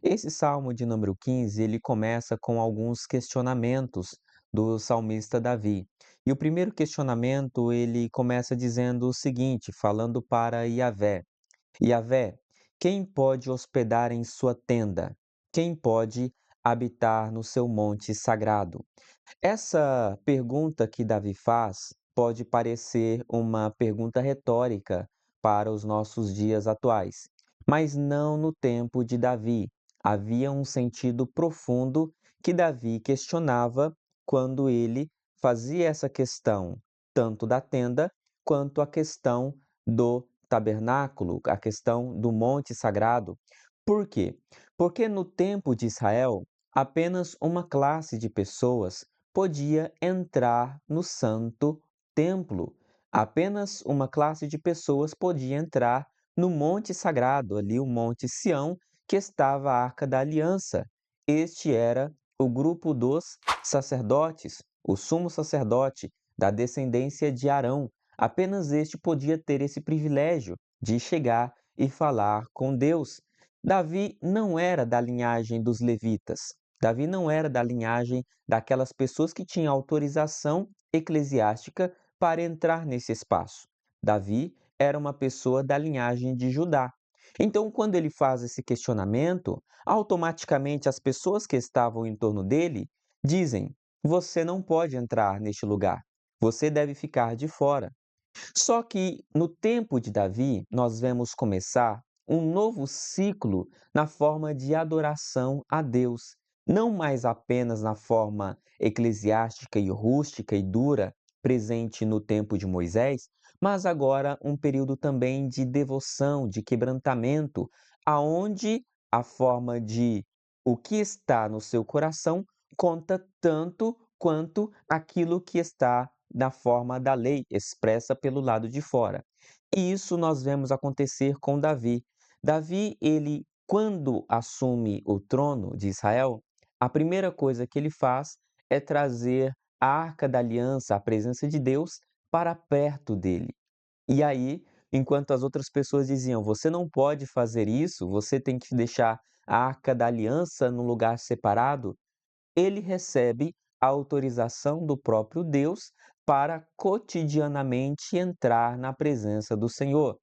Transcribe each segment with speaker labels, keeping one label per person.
Speaker 1: Esse salmo de número 15, ele começa com alguns questionamentos do salmista Davi. E o primeiro questionamento, ele começa dizendo o seguinte, falando para Yahvé: Yahvé, quem pode hospedar em sua tenda? Quem pode habitar no seu monte sagrado? Essa pergunta que Davi faz pode parecer uma pergunta retórica para os nossos dias atuais, mas não no tempo de Davi. Havia um sentido profundo que Davi questionava quando ele fazia essa questão, tanto da tenda quanto a questão do tabernáculo, a questão do monte sagrado. Por quê? Porque no tempo de Israel, apenas uma classe de pessoas podia entrar no santo templo. Apenas uma classe de pessoas podia entrar no monte sagrado, ali o Monte Sião, que estava a Arca da Aliança. Este era o grupo dos sacerdotes, o sumo sacerdote da descendência de Arão. Apenas este podia ter esse privilégio de chegar e falar com Deus. Davi não era da linhagem dos levitas. Davi não era da linhagem daquelas pessoas que tinham autorização eclesiástica para entrar nesse espaço. Davi era uma pessoa da linhagem de Judá. Então, quando ele faz esse questionamento, automaticamente as pessoas que estavam em torno dele dizem: Você não pode entrar neste lugar, você deve ficar de fora. Só que no tempo de Davi, nós vemos começar um novo ciclo na forma de adoração a Deus, não mais apenas na forma eclesiástica e rústica e dura presente no tempo de Moisés, mas agora um período também de devoção, de quebrantamento, aonde a forma de o que está no seu coração conta tanto quanto aquilo que está na forma da lei expressa pelo lado de fora. E isso nós vemos acontecer com Davi. Davi, ele, quando assume o trono de Israel, a primeira coisa que ele faz é trazer a Arca da Aliança, a presença de Deus, para perto dele. E aí, enquanto as outras pessoas diziam: Você não pode fazer isso, você tem que deixar a Arca da Aliança num lugar separado, ele recebe a autorização do próprio Deus para cotidianamente entrar na presença do Senhor.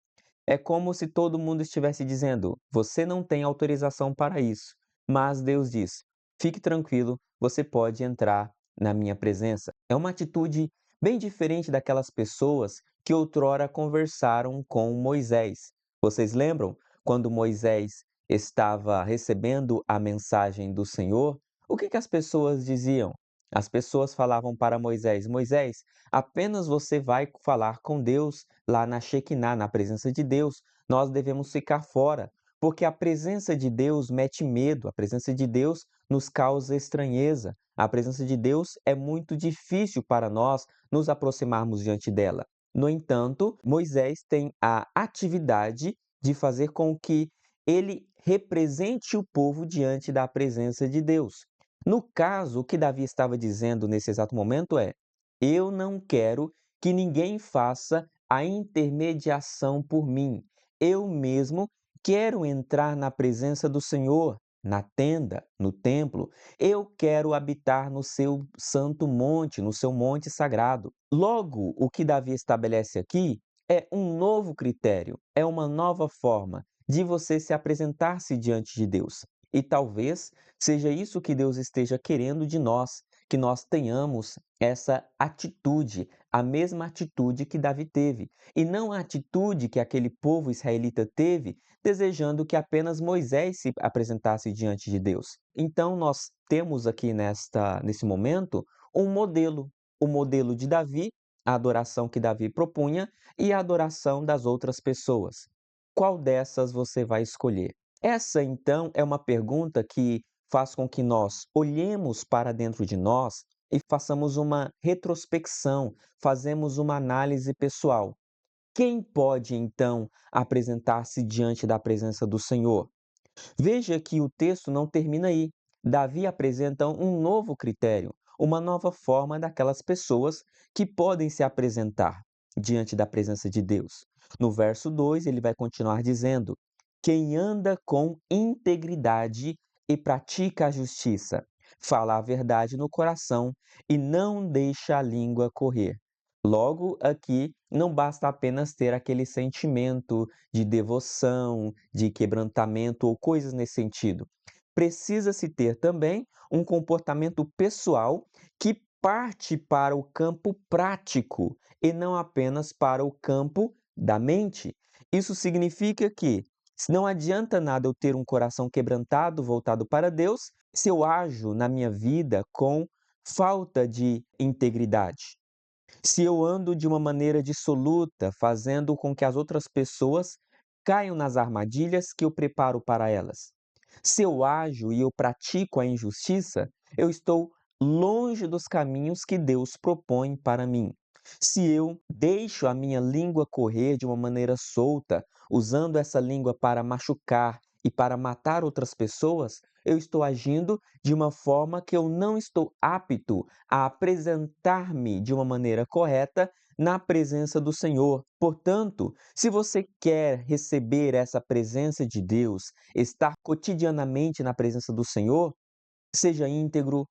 Speaker 1: É como se todo mundo estivesse dizendo: Você não tem autorização para isso. Mas Deus diz: Fique tranquilo, você pode entrar na minha presença. É uma atitude bem diferente daquelas pessoas que outrora conversaram com Moisés. Vocês lembram quando Moisés estava recebendo a mensagem do Senhor? O que as pessoas diziam? As pessoas falavam para Moisés: Moisés, apenas você vai falar com Deus lá na Shekinah, na presença de Deus. Nós devemos ficar fora, porque a presença de Deus mete medo, a presença de Deus nos causa estranheza. A presença de Deus é muito difícil para nós nos aproximarmos diante dela. No entanto, Moisés tem a atividade de fazer com que ele represente o povo diante da presença de Deus. No caso, o que Davi estava dizendo nesse exato momento é: Eu não quero que ninguém faça a intermediação por mim. Eu mesmo quero entrar na presença do Senhor, na tenda, no templo. Eu quero habitar no seu santo monte, no seu monte sagrado. Logo, o que Davi estabelece aqui é um novo critério, é uma nova forma de você se apresentar-se diante de Deus. E talvez seja isso que Deus esteja querendo de nós, que nós tenhamos essa atitude, a mesma atitude que Davi teve, e não a atitude que aquele povo israelita teve, desejando que apenas Moisés se apresentasse diante de Deus. Então nós temos aqui nesse momento o modelo de Davi, a adoração que Davi propunha e a adoração das outras pessoas. Qual dessas você vai escolher? Essa então é uma pergunta que faz com que nós olhemos para dentro de nós e façamos uma retrospecção, fazemos uma análise pessoal. Quem pode então apresentar-se diante da presença do Senhor? Veja que o texto não termina aí. Davi apresenta um novo critério, uma nova forma daquelas pessoas que podem se apresentar diante da presença de Deus. No verso 2, ele vai continuar dizendo: Quem anda com integridade e pratica a justiça, fala a verdade no coração e não deixa a língua correr. Logo, aqui não basta apenas ter aquele sentimento de devoção, de quebrantamento ou coisas nesse sentido. Precisa-se ter também um comportamento pessoal que parte para o campo prático e não apenas para o campo da mente. Isso significa que não adianta nada eu ter um coração quebrantado, voltado para Deus, se eu ajo na minha vida com falta de integridade. Se eu ando de uma maneira dissoluta, fazendo com que as outras pessoas caiam nas armadilhas que eu preparo para elas. Se eu ajo e eu pratico a injustiça, eu estou longe dos caminhos que Deus propõe para mim. Se eu deixo a minha língua correr de uma maneira solta, usando essa língua para machucar e para matar outras pessoas, eu estou agindo de uma forma que eu não estou apto a apresentar-me de uma maneira correta na presença do Senhor. Portanto, se você quer receber essa presença de Deus, estar cotidianamente na presença do Senhor, seja íntegro,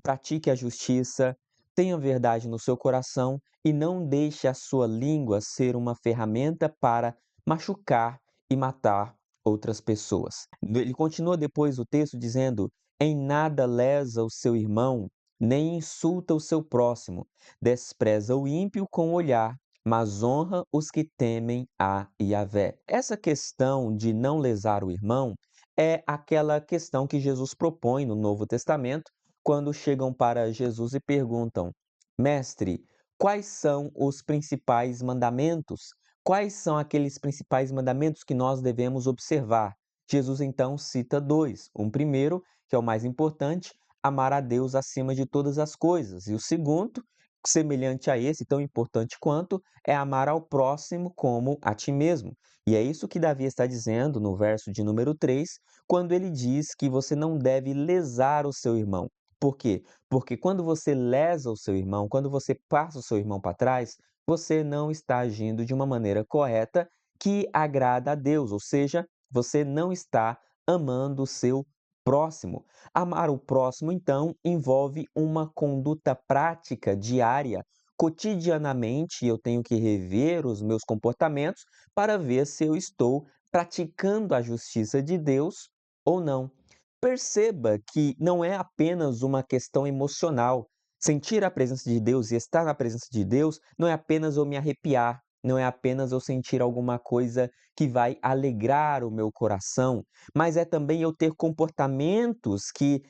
Speaker 1: pratique a justiça, tenha verdade no seu coração e não deixe a sua língua ser uma ferramenta para machucar e matar outras pessoas. Ele continua depois o texto dizendo: em nada lesa o seu irmão, nem insulta o seu próximo, despreza o ímpio com o olhar, mas honra os que temem a Yahvé. Essa questão de não lesar o irmão é aquela questão que Jesus propõe no Novo Testamento, quando chegam para Jesus e perguntam: Mestre, quais são os principais mandamentos? Quais são aqueles principais mandamentos que nós devemos observar? Jesus então cita dois. Um primeiro, que é o mais importante, amar a Deus acima de todas as coisas. E o segundo, semelhante a esse, tão importante quanto, é amar ao próximo como a ti mesmo. E é isso que Davi está dizendo no verso de número 3, quando ele diz que você não deve lesar o seu irmão. Por quê? Porque quando você lesa o seu irmão, quando você passa o seu irmão para trás, você não está agindo de uma maneira correta que agrada a Deus, ou seja, você não está amando o seu próximo. Amar o próximo, então, envolve uma conduta prática diária. Cotidianamente, eu tenho que rever os meus comportamentos para ver se eu estou praticando a justiça de Deus ou não. Perceba que não é apenas uma questão emocional. Sentir a presença de Deus e estar na presença de Deus não é apenas eu me arrepiar, não é apenas eu sentir alguma coisa que vai alegrar o meu coração, mas é também eu ter comportamentos que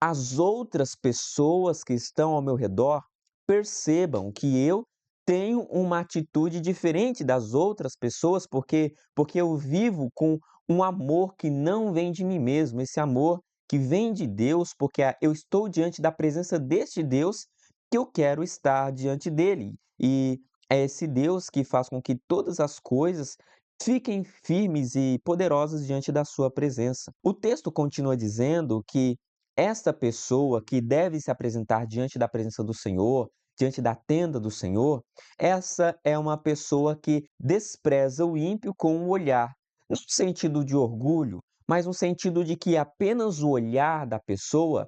Speaker 1: as outras pessoas que estão ao meu redor percebam que eu tenho uma atitude diferente das outras pessoas, porque eu vivo com um amor que não vem de mim mesmo, esse amor que vem de Deus, porque eu estou diante da presença deste Deus que eu quero estar diante dele. E é esse Deus que faz com que todas as coisas fiquem firmes e poderosas diante da sua presença. O texto continua dizendo que esta pessoa que deve se apresentar diante da presença do Senhor, diante da tenda do Senhor, essa é uma pessoa que despreza o ímpio com o olhar, no sentido de orgulho, mas no sentido de que apenas o olhar da pessoa,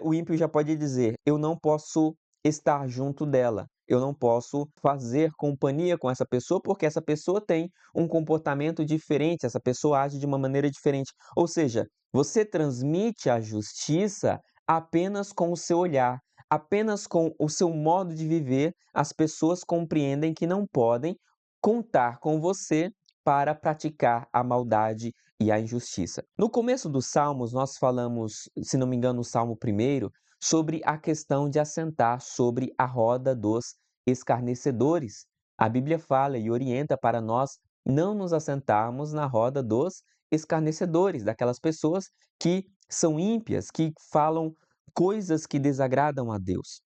Speaker 1: o ímpio já pode dizer: eu não posso estar junto dela, eu não posso fazer companhia com essa pessoa, porque essa pessoa tem um comportamento diferente, essa pessoa age de uma maneira diferente. Ou seja, você transmite a justiça apenas com o seu olhar, apenas com o seu modo de viver, as pessoas compreendem que não podem contar com você para praticar a maldade e a injustiça. No começo dos Salmos, nós falamos, se não me engano, no Salmo primeiro, sobre a questão de assentar sobre a roda dos escarnecedores. A Bíblia fala e orienta para nós não nos assentarmos na roda dos escarnecedores, daquelas pessoas que são ímpias, que falam coisas que desagradam a Deus.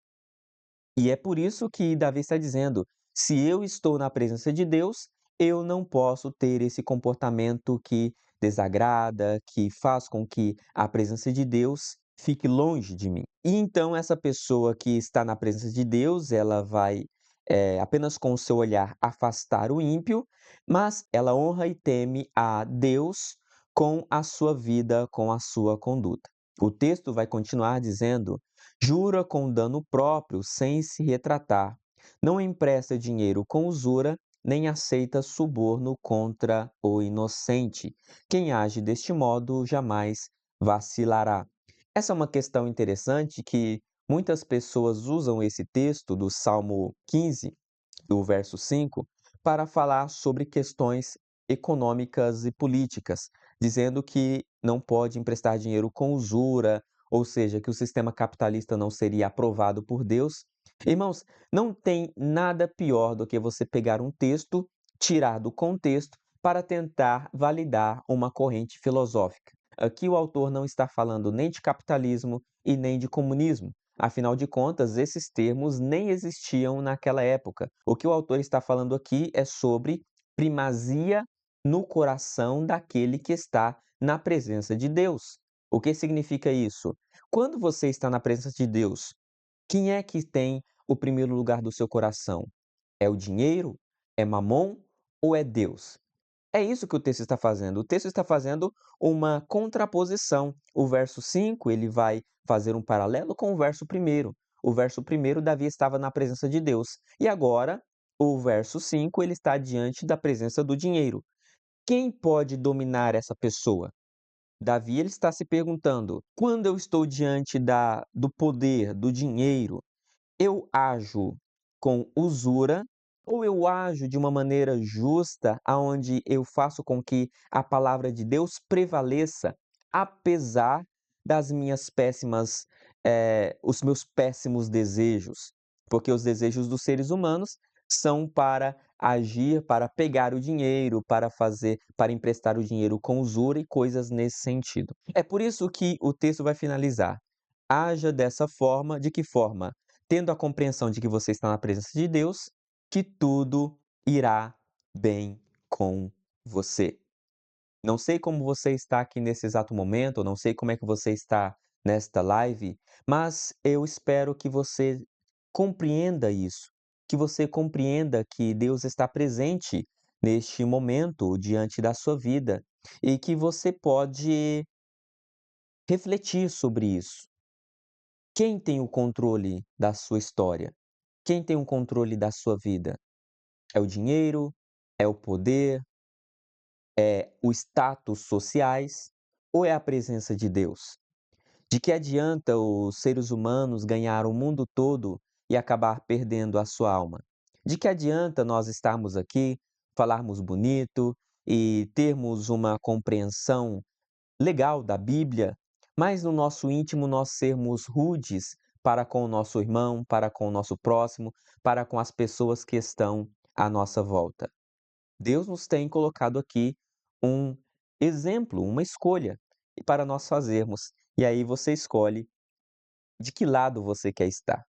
Speaker 1: E é por isso que Davi está dizendo: se eu estou na presença de Deus, eu não posso ter esse comportamento que desagrada, que faz com que a presença de Deus fique longe de mim. E então essa pessoa que está na presença de Deus, ela vai apenas com o seu olhar afastar o ímpio, mas ela honra e teme a Deus com a sua vida, com a sua conduta. O texto vai continuar dizendo: jura com dano próprio sem se retratar. Não empresta dinheiro com usura, nem aceita suborno contra o inocente. Quem age deste modo jamais vacilará. Essa é uma questão interessante que muitas pessoas usam esse texto do Salmo 15 do verso 5, para falar sobre questões econômicas e políticas, dizendo que não pode emprestar dinheiro com usura, ou seja, que o sistema capitalista não seria aprovado por Deus. Irmãos, não tem nada pior do que você pegar um texto, tirar do contexto, para tentar validar uma corrente filosófica. Aqui o autor não está falando nem de capitalismo e nem de comunismo. Afinal de contas, esses termos nem existiam naquela época. O que o autor está falando aqui é sobre primazia no coração daquele que está na presença de Deus. O que significa isso? Quando você está na presença de Deus, quem é que tem o primeiro lugar do seu coração? É o dinheiro? É Mamon ou é Deus? É isso que o texto está fazendo. O texto está fazendo uma contraposição. O verso 5 ele vai fazer um paralelo com o verso primeiro. O verso primeiro Davi estava na presença de Deus. E agora, o verso 5 ele está diante da presença do dinheiro. Quem pode dominar essa pessoa? Davi ele está se perguntando: quando eu estou diante do poder, do dinheiro, eu ajo com usura ou eu ajo de uma maneira justa, aonde eu faço com que a palavra de Deus prevaleça, apesar das minhas os meus péssimos desejos? Porque os desejos dos seres humanos são para agir, para pegar o dinheiro, para emprestar o dinheiro com usura e coisas nesse sentido. É por isso que o texto vai finalizar. Haja dessa forma, de que forma? Tendo a compreensão de que você está na presença de Deus, que tudo irá bem com você. Não sei como você está aqui nesse exato momento, não sei como é que você está nesta live, mas eu espero que você compreenda isso, que você compreenda que Deus está presente neste momento diante da sua vida e que você pode refletir sobre isso. Quem tem o controle da sua história? Quem tem o controle da sua vida? É o dinheiro? É o poder? É o status sociais? Ou é a presença de Deus? De que adianta os seres humanos ganhar o mundo todo e acabar perdendo a sua alma? De que adianta nós estarmos aqui, falarmos bonito e termos uma compreensão legal da Bíblia, mas no nosso íntimo nós sermos rudes para com o nosso irmão, para com o nosso próximo, para com as pessoas que estão à nossa volta? Deus nos tem colocado aqui um exemplo, uma escolha e para nós fazermos. E aí você escolhe de que lado você quer estar.